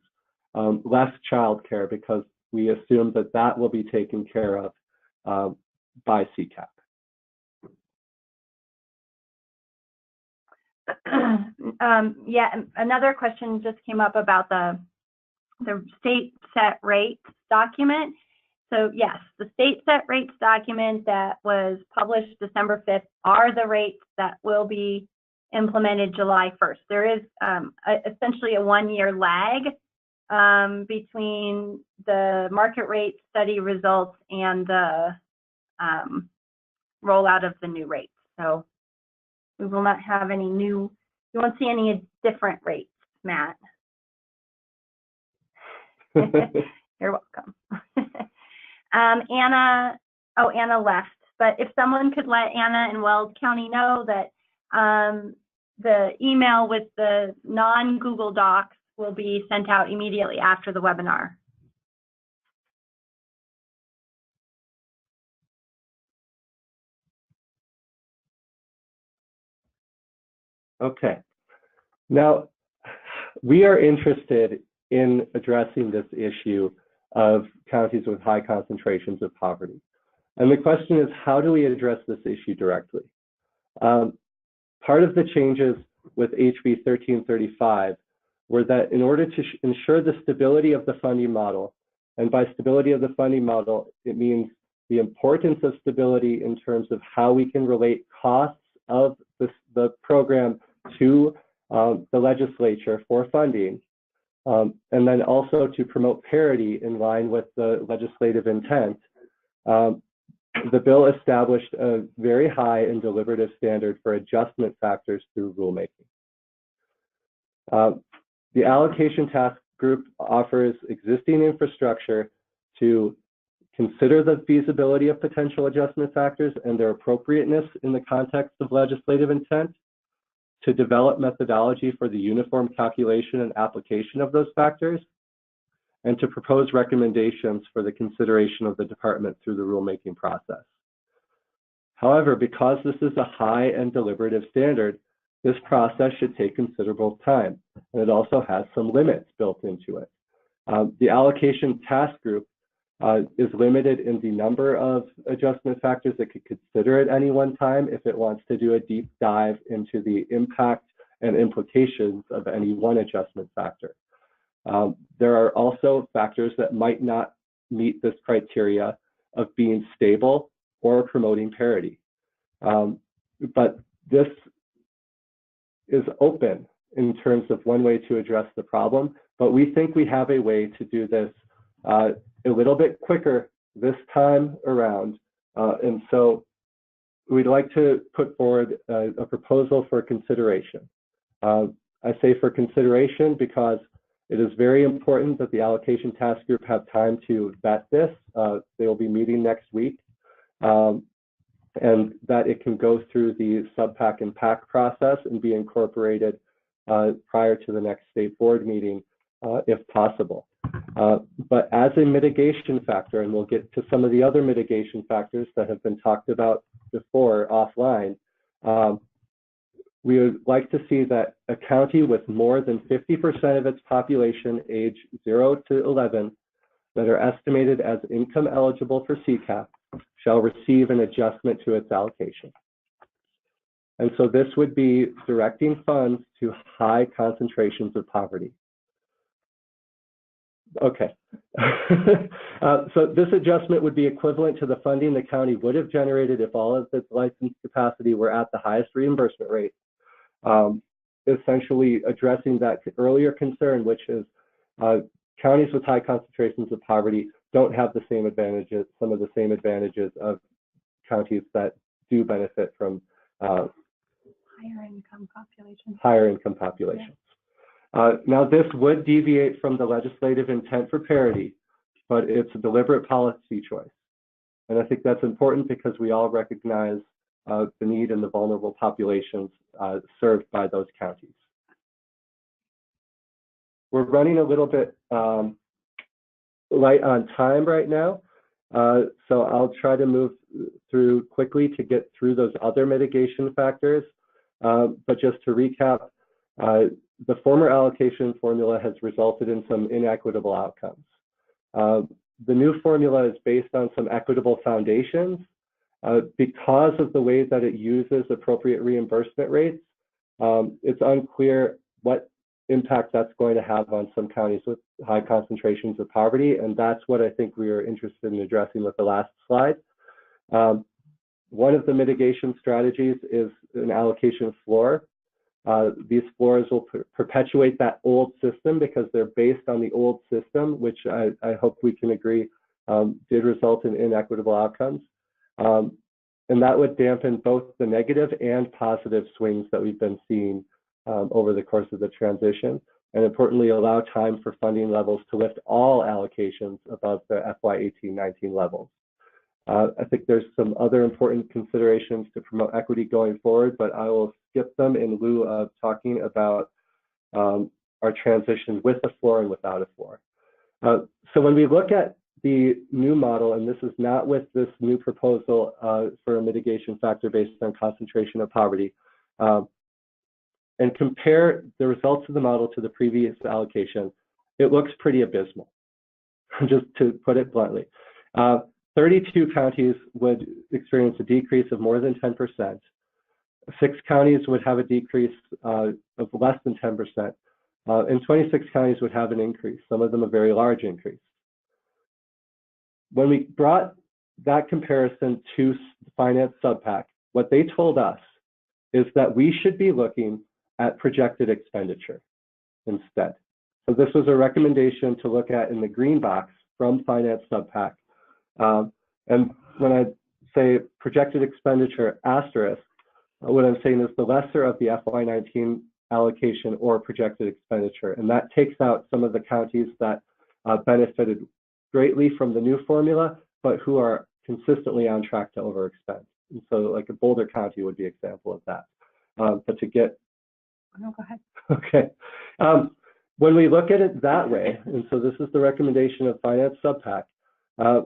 less childcare, because we assume that that will be taken care of by CCAP. Yeah, another question just came up about the state set rates document. So yes, the state set rates document that was published December 5th are the rates that will be implemented July 1st. There is essentially a 1-year lag between the market rate study results and the rollout of the new rates. So we will not have any new, you won't see any different rates, Matt. You're welcome. Anna left, but if someone could let Anna in Wells County know that the email with the non-Google Docs will be sent out immediately after the webinar. Okay. Now, we are interested in addressing this issue of counties with high concentrations of poverty. And the question is, how do we address this issue directly? Part of the changes with HB 1335 were that in order to ensure the stability of the funding model, and by stability of the funding model, it means the importance of stability in terms of how we can relate costs of the program to the legislature for funding, and then also to promote parity in line with the legislative intent. The bill established a very high and deliberative standard for adjustment factors through rulemaking. The allocation task group offers existing infrastructure to consider the feasibility of potential adjustment factors and their appropriateness in the context of legislative intent, to develop methodology for the uniform calculation and application of those factors, and to propose recommendations for the consideration of the department through the rulemaking process. However, because this is a high and deliberative standard, this process should take considerable time, and it also has some limits built into it. The allocation task group is limited in the number of adjustment factors it could consider at any one time if it wants to do a deep dive into the impact and implications of any one adjustment factor. There are also factors that might not meet this criteria of being stable or promoting parity. But this is open in terms of one way to address the problem, but we think we have a way to do this a little bit quicker this time around. And so we'd like to put forward a proposal for consideration. I say for consideration because it is very important that the allocation task group have time to vet this. They will be meeting next week, and that it can go through the sub-PAC and PAC process and be incorporated prior to the next state board meeting, if possible. But as a mitigation factor, and we'll get to some of the other mitigation factors that have been talked about before offline, we would like to see that a county with more than 50% of its population age 0 to 11 that are estimated as income eligible for CCAP shall receive an adjustment to its allocation. And so this would be directing funds to high concentrations of poverty. Okay. So this adjustment would be equivalent to the funding the county would have generated if all of its licensed capacity were at the highest reimbursement rate. Essentially addressing that earlier concern, which is counties with high concentrations of poverty don't have the same advantages, some of the same advantages of counties that do benefit from Higher income populations. higher income populations. Now, this would deviate from the legislative intent for parity, but it's a deliberate policy choice. And I think that's important because we all recognize the need in the vulnerable populations served by those counties. We're running a little bit light on time right now, so I'll try to move through quickly to get through those other mitigation factors. But just to recap, the former allocation formula has resulted in some inequitable outcomes. The new formula is based on some equitable foundations. Because of the way that it uses appropriate reimbursement rates, it's unclear what impact that's going to have on some counties with high concentrations of poverty, and that's what I think we are interested in addressing with the last slide. One of the mitigation strategies is an allocation floor. These floors will perpetuate that old system because they're based on the old system, which I hope we can agree did result in inequitable outcomes. And that would dampen both the negative and positive swings that we've been seeing over the course of the transition, and importantly, allow time for funding levels to lift all allocations above the FY 18-19 levels. I think there's some other important considerations to promote equity going forward, but I will skip them in lieu of talking about our transition with a floor and without a floor. So when we look at the new model, and this is not with this new proposal for a mitigation factor based on concentration of poverty, and compare the results of the model to the previous allocation, it looks pretty abysmal, just to put it bluntly. 32 counties would experience a decrease of more than 10%. 6 counties would have a decrease of less than 10%, and 26 counties would have an increase, some of them a very large increase. When we brought that comparison to Finance SubPAC, what they told us is that we should be looking at projected expenditure instead. So this was a recommendation to look at in the green box from Finance SubPAC. And when I say projected expenditure asterisk, what I'm saying is the lesser of the FY19 allocation or projected expenditure. And that takes out some of the counties that benefited greatly from the new formula, but who are consistently on track to overexpend. And so like a Boulder County would be an example of that. But to get... No, go ahead. Okay. When we look at it that way, and so this is the recommendation of Finance SubPAC,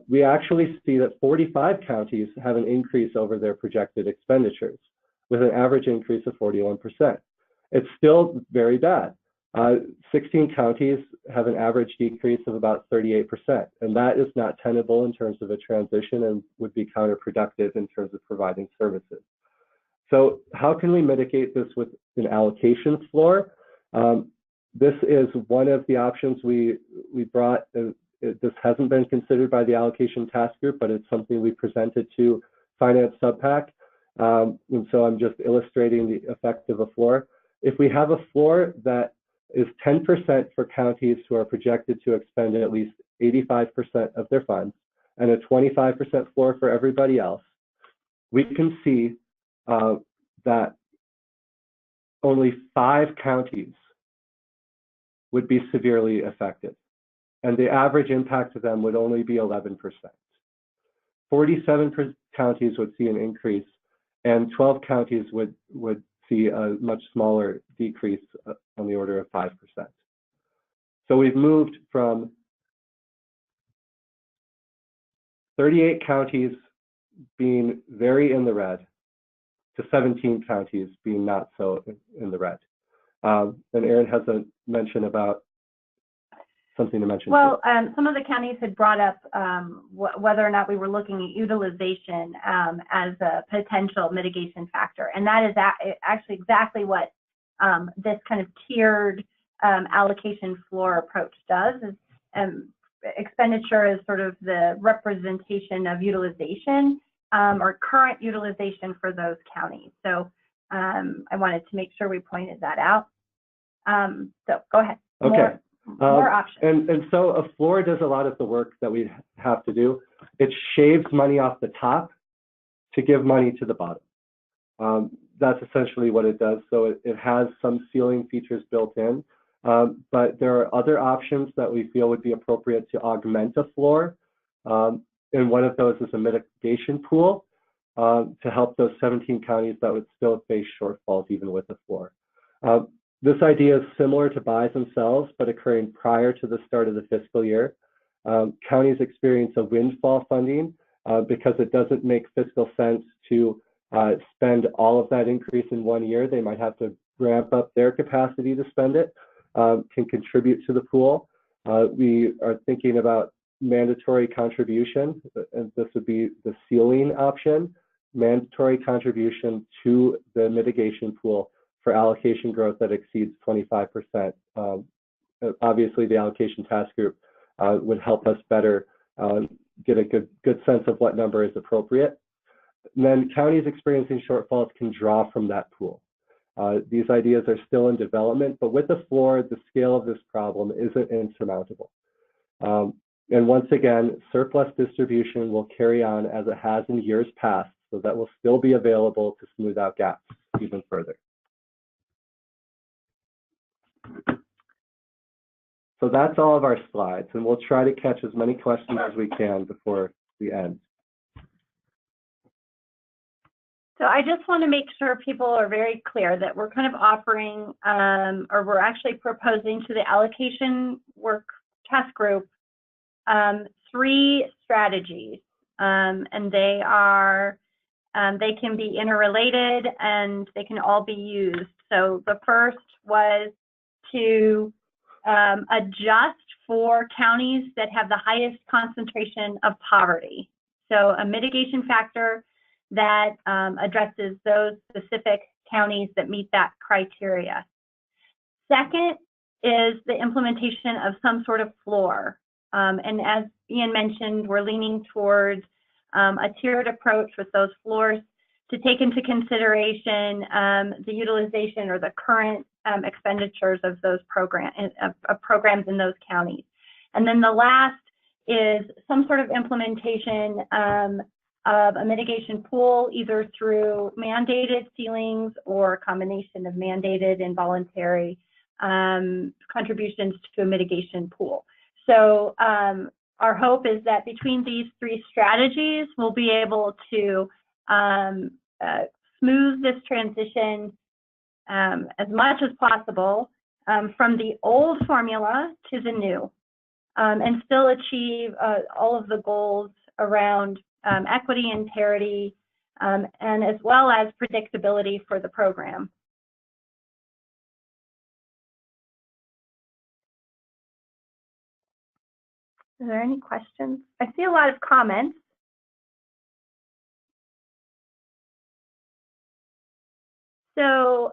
we actually see that 45 counties have an increase over their projected expenditures, with an average increase of 41%. It's still very bad. 16 counties have an average decrease of about 38%, and that is not tenable in terms of a transition and would be counterproductive in terms of providing services. So how can we mitigate this with an allocation floor? This is one of the options we brought. This hasn't been considered by the allocation task group, but it's something we presented to Finance SubPAC. And so I'm just illustrating the effect of a floor. If we have a floor that is 10% for counties who are projected to expend at least 85% of their funds, and a 25% floor for everybody else, we can see that only 5 counties would be severely affected, and the average impact of them would only be 11%. 47 counties would see an increase, and 12 counties would see a much smaller decrease on the order of 5%. So we've moved from 38 counties being very in the red to 17 counties being not so in the red. And Erin has a mention about something to mention. Well, some of the counties had brought up whether or not we were looking at utilization as a potential mitigation factor. And that is actually exactly what this kind of tiered allocation floor approach does, is expenditure is sort of the representation of utilization or current utilization for those counties. So I wanted to make sure we pointed that out. So go ahead. Okay. More options. And so a floor does a lot of the work that we have to do. It shaves money off the top to give money to the bottom. That's essentially what it does. So it has some ceiling features built in, but there are other options that we feel would be appropriate to augment a floor. And one of those is a mitigation pool to help those 17 counties that would still face shortfalls even with a floor. This idea is similar to buys themselves, but occurring prior to the start of the fiscal year. Counties experience a windfall funding because it doesn't make fiscal sense to spend all of that increase in 1 year. They might have to ramp up their capacity to spend it, can contribute to the pool. We are thinking about mandatory contribution, and this would be the ceiling option, mandatory contribution to the mitigation pool for allocation growth that exceeds 25%. Obviously, the allocation task group would help us better get a good sense of what number is appropriate. And then counties experiencing shortfalls can draw from that pool. These ideas are still in development, but with the floor, the scale of this problem isn't insurmountable. And once again, surplus distribution will carry on as it has in years past, so that will still be available to smooth out gaps even further. So that's all of our slides, and we'll try to catch as many questions as we can before we end. So I just want to make sure people are very clear that we're kind of offering, or we're actually proposing to the allocation work task group 3 strategies, and they are, they can be interrelated and they can all be used. So the first was to adjust for counties that have the highest concentration of poverty. So a mitigation factor that addresses those specific counties that meet that criteria. Second is the implementation of some sort of floor. And as Ian mentioned, we're leaning towards a tiered approach with those floors to take into consideration the utilization or the current expenditures of those programs in those counties. And then the last is some sort of implementation of a mitigation pool, either through mandated ceilings or a combination of mandated and voluntary contributions to a mitigation pool. So our hope is that between these 3 strategies, we'll be able to smooth this transition as much as possible from the old formula to the new, and still achieve all of the goals around equity and parity, and as well as predictability for the program. Is there any questions? I see a lot of comments. So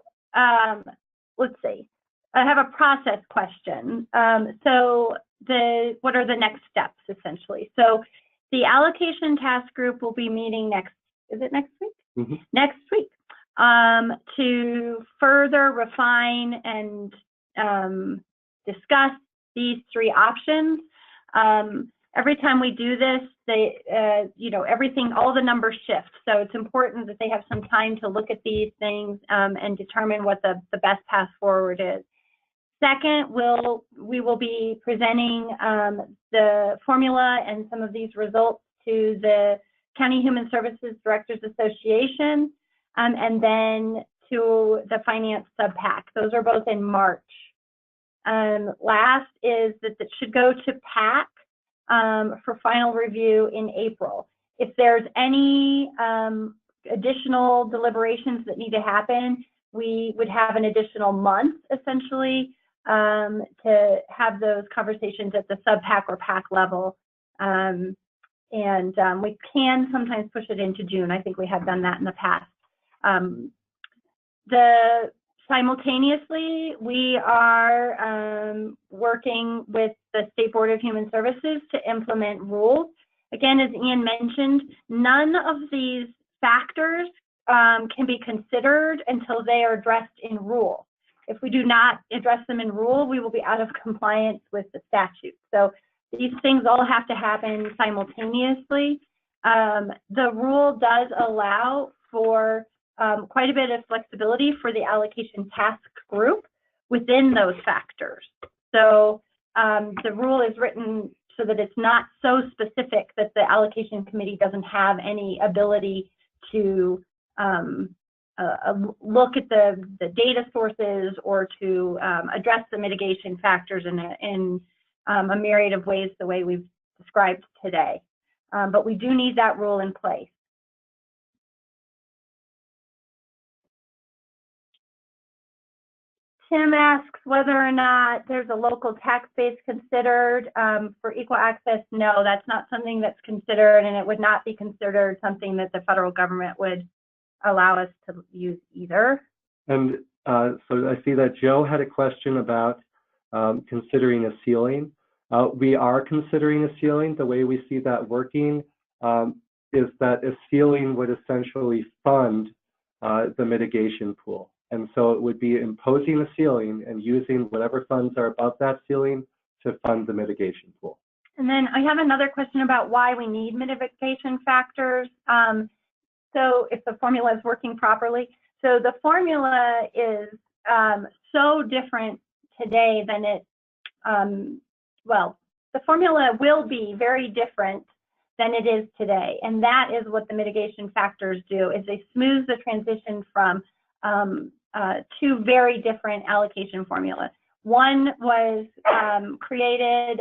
let's see. I have a process question. So what are the next steps, essentially? So the allocation task group will be meeting is it next week? Mm-hmm. Next week, to further refine and discuss these 3 options. Every time we do this, everything, all the numbers shift. So it's important that they have some time to look at these things and determine what the best path forward is. Second, we will be presenting the formula and some of these results to the County Human Services Directors Association, and then to the Finance Sub-PAC. Those are both in March. Last is that it should go to PAC for final review in April. If there's any additional deliberations that need to happen, we would have an additional month, essentially, to have those conversations at the sub-PAC or PAC level. And we can sometimes push it into June. I think we have done that in the past. The Simultaneously, we are working with the State Board of Human Services to implement rules. Again, as Ian mentioned, none of these factors can be considered until they are addressed in rule. If we do not address them in rule, we will be out of compliance with the statute. So these things all have to happen simultaneously. The rule does allow for quite a bit of flexibility for the allocation task group within those factors. So the rule is written so that it's not so specific that the allocation committee doesn't have any ability to look at the data sources or to address the mitigation factors in a myriad of ways the way we've described today. But we do need that rule in place. Tim asks whether or not there's a local tax base considered for equal access. No, that's not something that's considered, and it would not be considered something that the federal government would allow us to use either. And so I see that Joe had a question about considering a ceiling. We are considering a ceiling. The way we see that working is that a ceiling would essentially fund the mitigation pool. And so it would be imposing a ceiling and using whatever funds are above that ceiling to fund the mitigation pool. And then I have another question about why we need mitigation factors. So if the formula is working properly. So the formula is so different today than it, well, the formula will be very different than it is today. And that is what the mitigation factors do, is they smooth the transition from two very different allocation formulas. One was created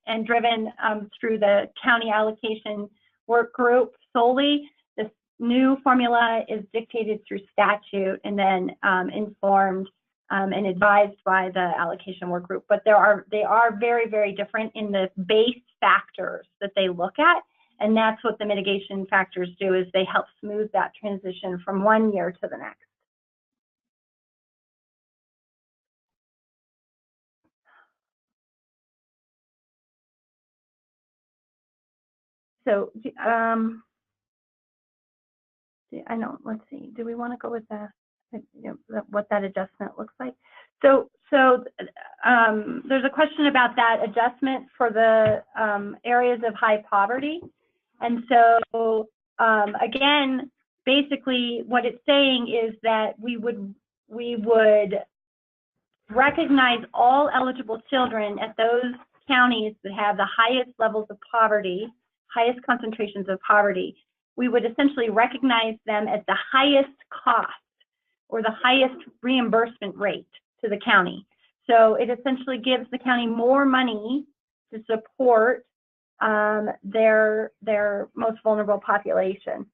and driven through the county allocation work group solely. This new formula is dictated through statute and then informed and advised by the allocation work group. But they are very, very different in the base factors that they look at. And that's what the mitigation factors do, is they help smooth that transition from one year to the next. So, I know, let's see, do we want to go with what that adjustment looks like? So there's a question about that adjustment for the areas of high poverty. And so, again, basically what it's saying is that we would recognize all eligible children at those counties that have the highest levels of poverty, highest concentrations of poverty. We would essentially recognize them at the highest cost or the highest reimbursement rate to the county. So it essentially gives the county more money to support their most vulnerable population.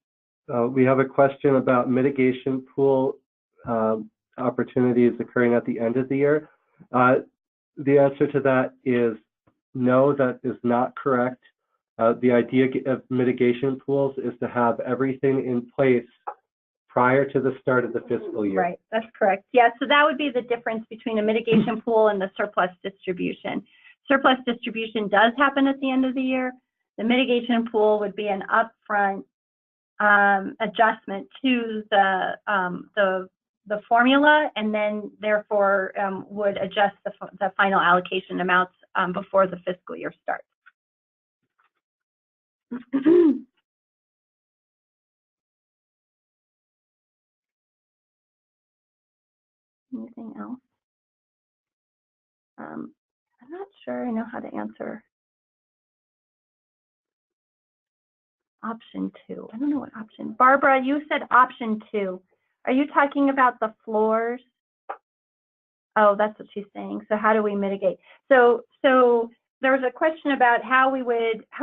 We have a question about mitigation pool opportunities occurring at the end of the year. The answer to that is no, that is not correct. The idea of mitigation pools is to have everything in place prior to the start of the fiscal year. Right, that's correct. Yeah, so that would be the difference between a mitigation pool and the surplus distribution. Surplus distribution does happen at the end of the year. The mitigation pool would be an upfront adjustment to the formula, and then therefore would adjust the final allocation amounts before the fiscal year starts. Anything else? I'm not sure I know how to answer option 2. I don't know what option. Barbara, you said option 2. Are you talking about the floors? Oh, that's what she's saying. So how do we mitigate? So there was a question about how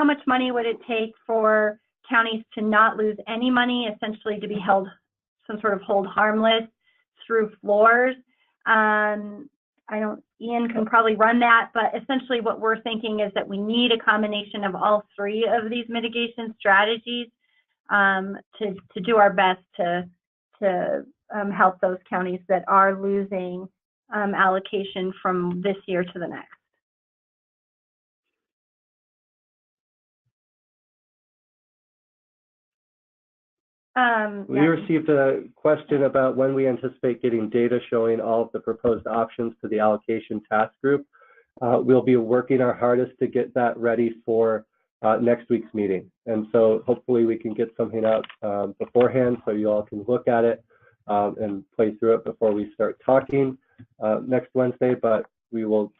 much money would it take for counties to not lose any money, essentially to be held, some sort of hold harmless through floors. Ian can probably run that, but essentially what we're thinking is that we need a combination of all three of these mitigation strategies to do our best to help those counties that are losing allocation from this year to the next. We received a question about when we anticipate getting data showing all of the proposed options to the allocation task group. We'll be working our hardest to get that ready for next week's meeting. And so hopefully we can get something out beforehand so you all can look at it and play through it before we start talking next Wednesday, but we will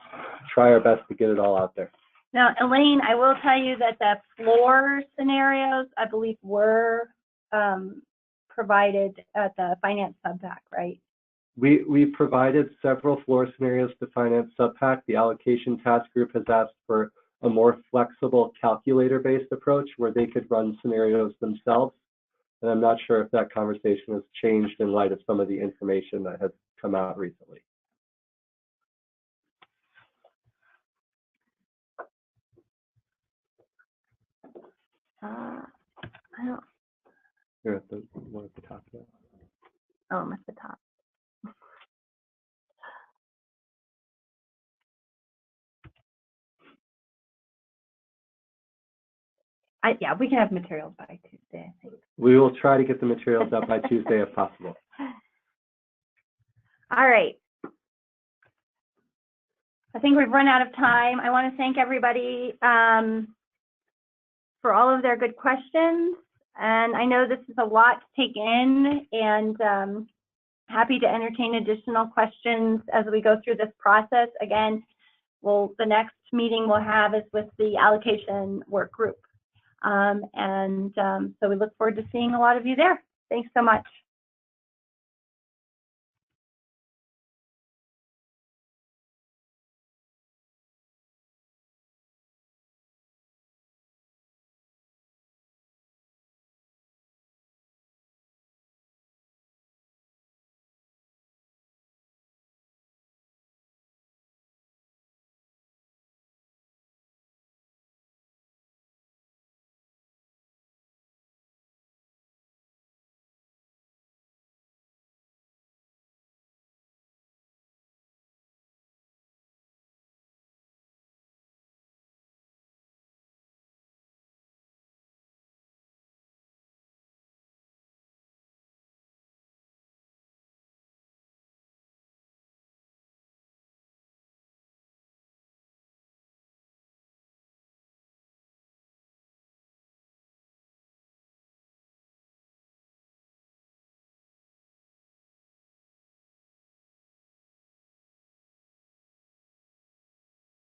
try our best to get it all out there. Now, Elaine, I will tell you that the floor scenarios, I believe, were provided at the finance sub-pack, right? We provided several floor scenarios to finance sub-pack. The allocation task group has asked for a more flexible calculator-based approach where they could run scenarios themselves. And I'm not sure if that conversation has changed in light of some of the information that has come out recently. I don't. You're at the one at the top now. Oh, I'm at the top. Yeah, we can have materials by Tuesday, I think. We will try to get the materials up by Tuesday if possible. All right. I think we've run out of time. I want to thank everybody for all of their good questions. And I know this is a lot to take in, and happy to entertain additional questions as we go through this process. Again, the next meeting we'll have is with the allocation work group. So we look forward to seeing a lot of you there. Thanks so much.